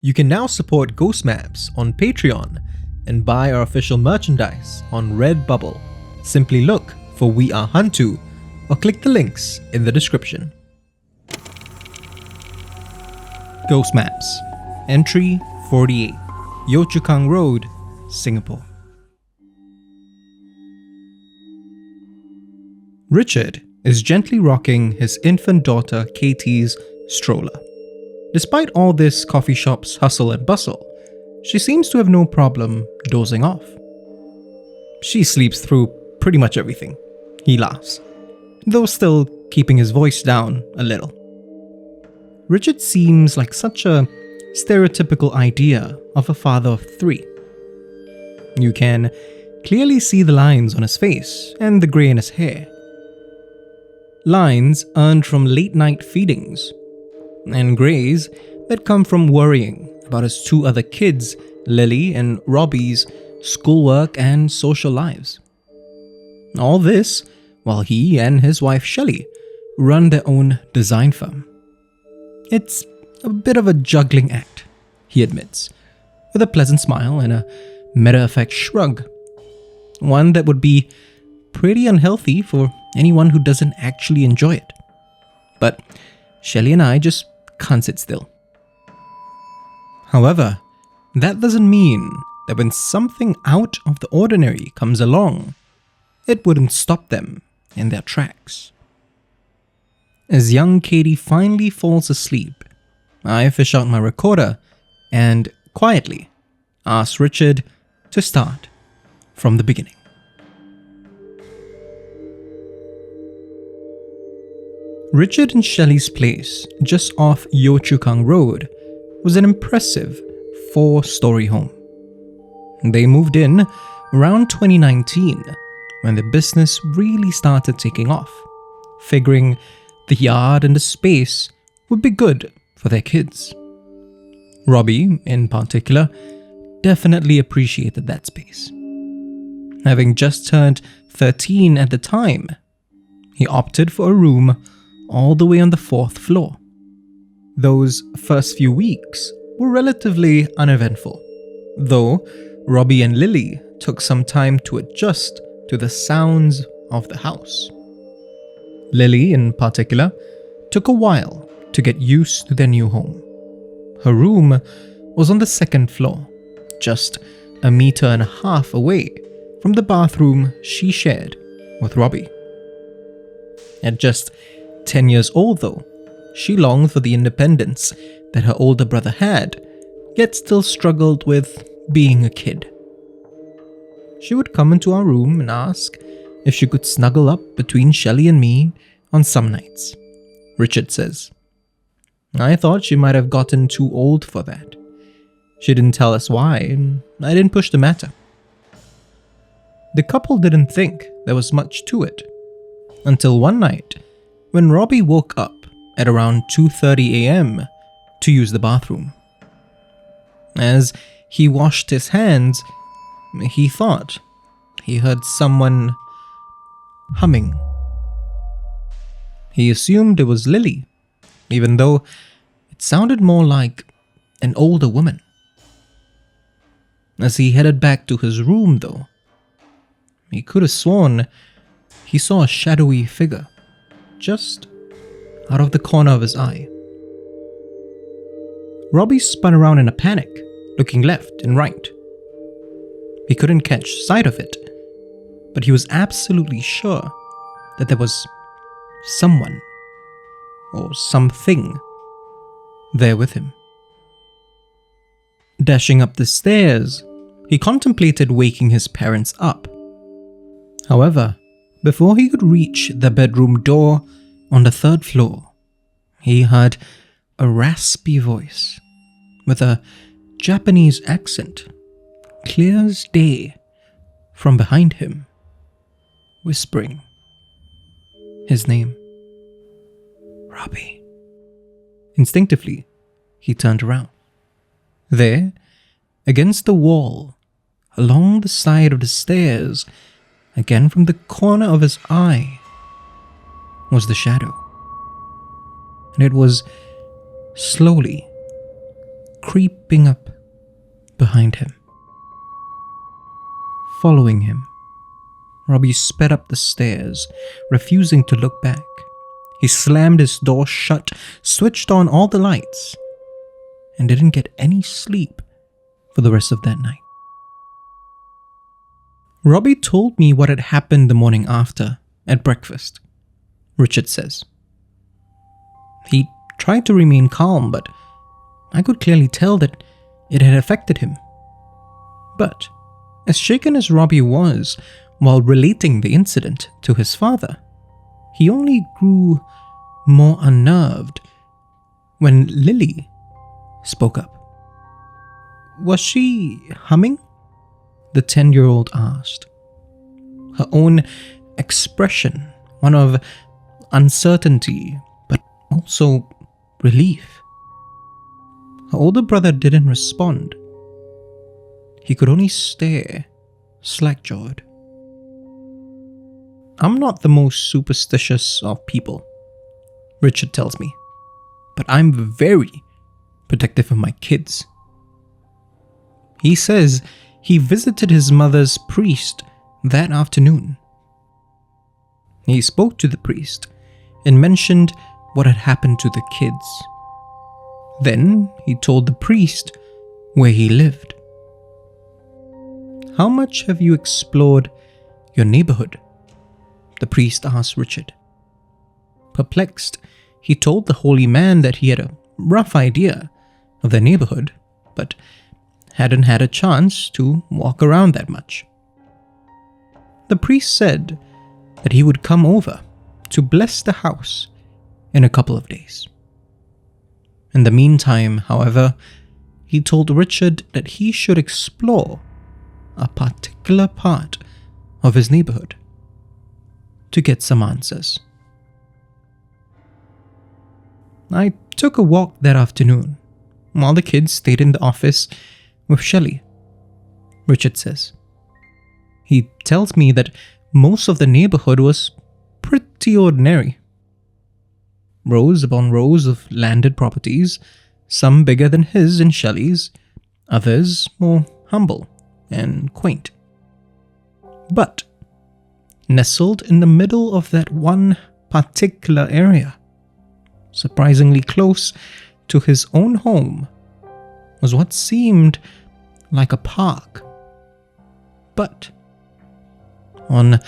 You can now support Ghost Maps on Patreon and buy our official merchandise on Redbubble. Simply look for We Are HANTU or click the links in the description. Ghost Maps, Entry 48, Yio Chu Kang Road, Singapore. Richard is gently rocking his infant daughter Katie's stroller. Despite all this coffee shop's hustle and bustle, she seems to have no problem dozing off. She sleeps through pretty much everything, he laughs, though still keeping his voice down a little. Richard seems like such a stereotypical idea of a father of three. You can clearly see the lines on his face and the grey in his hair. Lines earned from late-night feedings, and greys that come from worrying about his two other kids, Lily and Robbie's schoolwork and social lives. All this while he and his wife Shelley run their own design firm. It's a bit of a juggling act, he admits, with a pleasant smile and a matter-of-fact shrug. One that would be pretty unhealthy for anyone who doesn't actually enjoy it. But Shelley and I just can't sit still. However, that doesn't mean that when something out of the ordinary comes along, it wouldn't stop them in their tracks. As young Katie finally falls asleep, I fish out my recorder and quietly ask Richard to start from the beginning. Richard and Shelley's place, just off Yio Chu Kang Road, was an impressive 4-story home. They moved in around 2019, when the business really started taking off, figuring the yard and the space would be good for their kids. Robbie, in particular, definitely appreciated that space. Having just turned 13 at the time, he opted for a room all the way on the 4th floor. Those first few weeks were relatively uneventful, though Robbie and Lily took some time to adjust to the sounds of the house. Lily, in particular, took a while to get used to their new home. Her room was on the 2nd floor, just 1.5 meters away from the bathroom she shared with Robbie. At just 10 years old though, she longed for the independence that her older brother had, yet still struggled with being a kid. She would come into our room and ask if she could snuggle up between Shelley and me on some nights. Richard says, I thought she might have gotten too old for that. She didn't tell us why, and I didn't push the matter. The couple didn't think there was much to it, until one night when Robbie woke up at around 2:30 a.m. to use the bathroom. As he washed his hands, he thought he heard someone humming. He assumed it was Lily, even though it sounded more like an older woman. As he headed back to his room though, he could have sworn he saw a shadowy figure just out of the corner of his eye. Robbie spun around in a panic, looking left and right. He couldn't catch sight of it, but he was absolutely sure that there was someone or something there with him. Dashing up the stairs, he contemplated waking his parents up. However, before he could reach the bedroom door on the 3rd floor, he heard a raspy voice with a Japanese accent, clear as day, from behind him, whispering his name. Robbie. Instinctively, he turned around. There, against the wall, along the side of the stairs, again from the corner of his eye, was the shadow. And it was slowly creeping up behind him. Following him, Robbie sped up the stairs, refusing to look back. He slammed his door shut, switched on all the lights, and didn't get any sleep for the rest of that night. Robbie told me what had happened the morning after at breakfast, Richard says. He tried to remain calm, but I could clearly tell that it had affected him. But as shaken as Robbie was while relating the incident to his father, he only grew more unnerved when Lily spoke up. "Was she humming?" the 10-year-old asked. Her own expression, one of uncertainty, but also relief. Her older brother didn't respond. He could only stare, slack-jawed. "I'm not the most superstitious of people," Richard tells me, "but I'm very protective of my kids." He says he visited his mother's priest that afternoon. He spoke to the priest and mentioned what had happened to the kids. Then he told the priest where he lived. "How much have you explored your neighborhood?" the priest asked Richard. Perplexed, he told the holy man that he had a rough idea of the neighborhood, but hadn't had a chance to walk around that much. The priest said that he would come over to bless the house in a couple of days. In the meantime, however, he told Richard that he should explore a particular part of his neighborhood to get some answers. I took a walk that afternoon while the kids stayed in the office with Shelley, Richard says. He tells me that most of the neighborhood was pretty ordinary. Rows upon rows of landed properties, some bigger than his and Shelley's, others more humble and quaint. But nestled in the middle of that one particular area, surprisingly close to his own home, was what seemed like a park. But on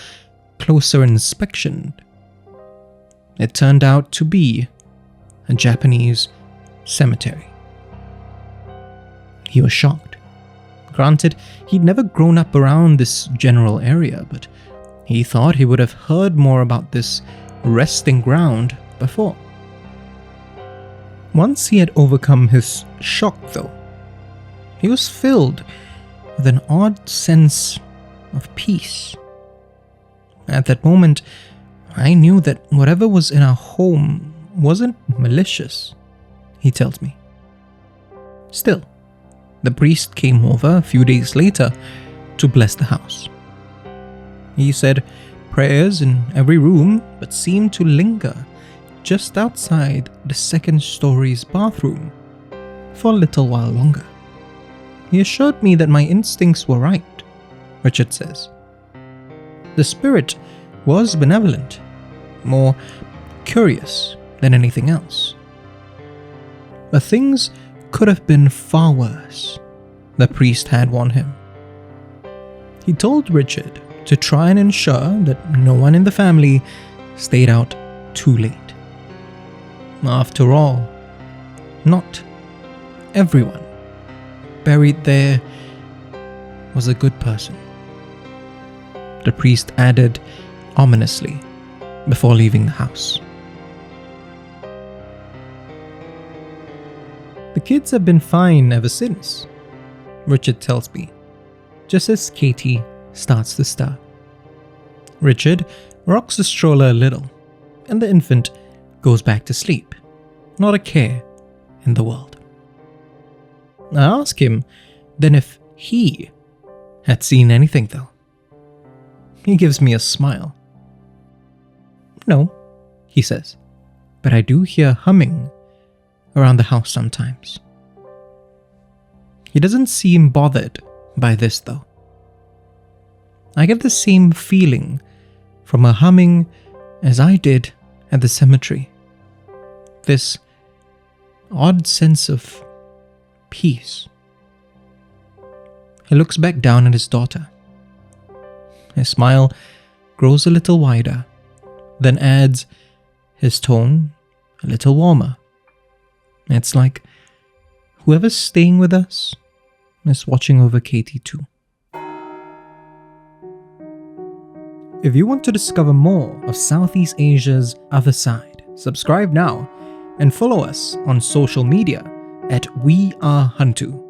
closer inspection, it turned out to be a Japanese cemetery. He was shocked. Granted, he'd never grown up around this general area, but he thought he would have heard more about this resting ground before. Once he had overcome his shock, though, he was filled with an odd sense of peace. At that moment, I knew that whatever was in our home wasn't malicious, he tells me. Still, the priest came over a few days later to bless the house. He said prayers in every room, but seemed to linger just outside the second story's bathroom for a little while longer. He assured me that my instincts were right, Richard says. The spirit was benevolent, more curious than anything else. But things could have been far worse, the priest had warned him. He told Richard to try and ensure that no one in the family stayed out too late. After all, not everyone buried there was a good person, the priest added ominously before leaving the house. The kids have been fine ever since, Richard tells me, just as Katie starts to stir. Richard rocks the stroller a little, and the infant goes back to sleep, not a care in the world. I ask him then if he had seen anything though. He gives me a smile. No, he says, but I do hear humming around the house sometimes. He doesn't seem bothered by this though. I get the same feeling from her humming as I did at the cemetery. This odd sense of peace. He looks back down at his daughter. His smile grows a little wider, then adds his tone a little warmer. It's like whoever's staying with us is watching over Katie too. If you want to discover more of Southeast Asia's other side, subscribe now and follow us on social media at We Are HANTU.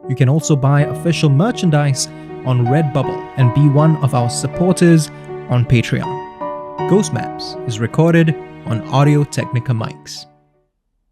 You can also buy official merchandise on Redbubble and be one of our supporters on Patreon. Ghost Maps is recorded on Audio Technica mics.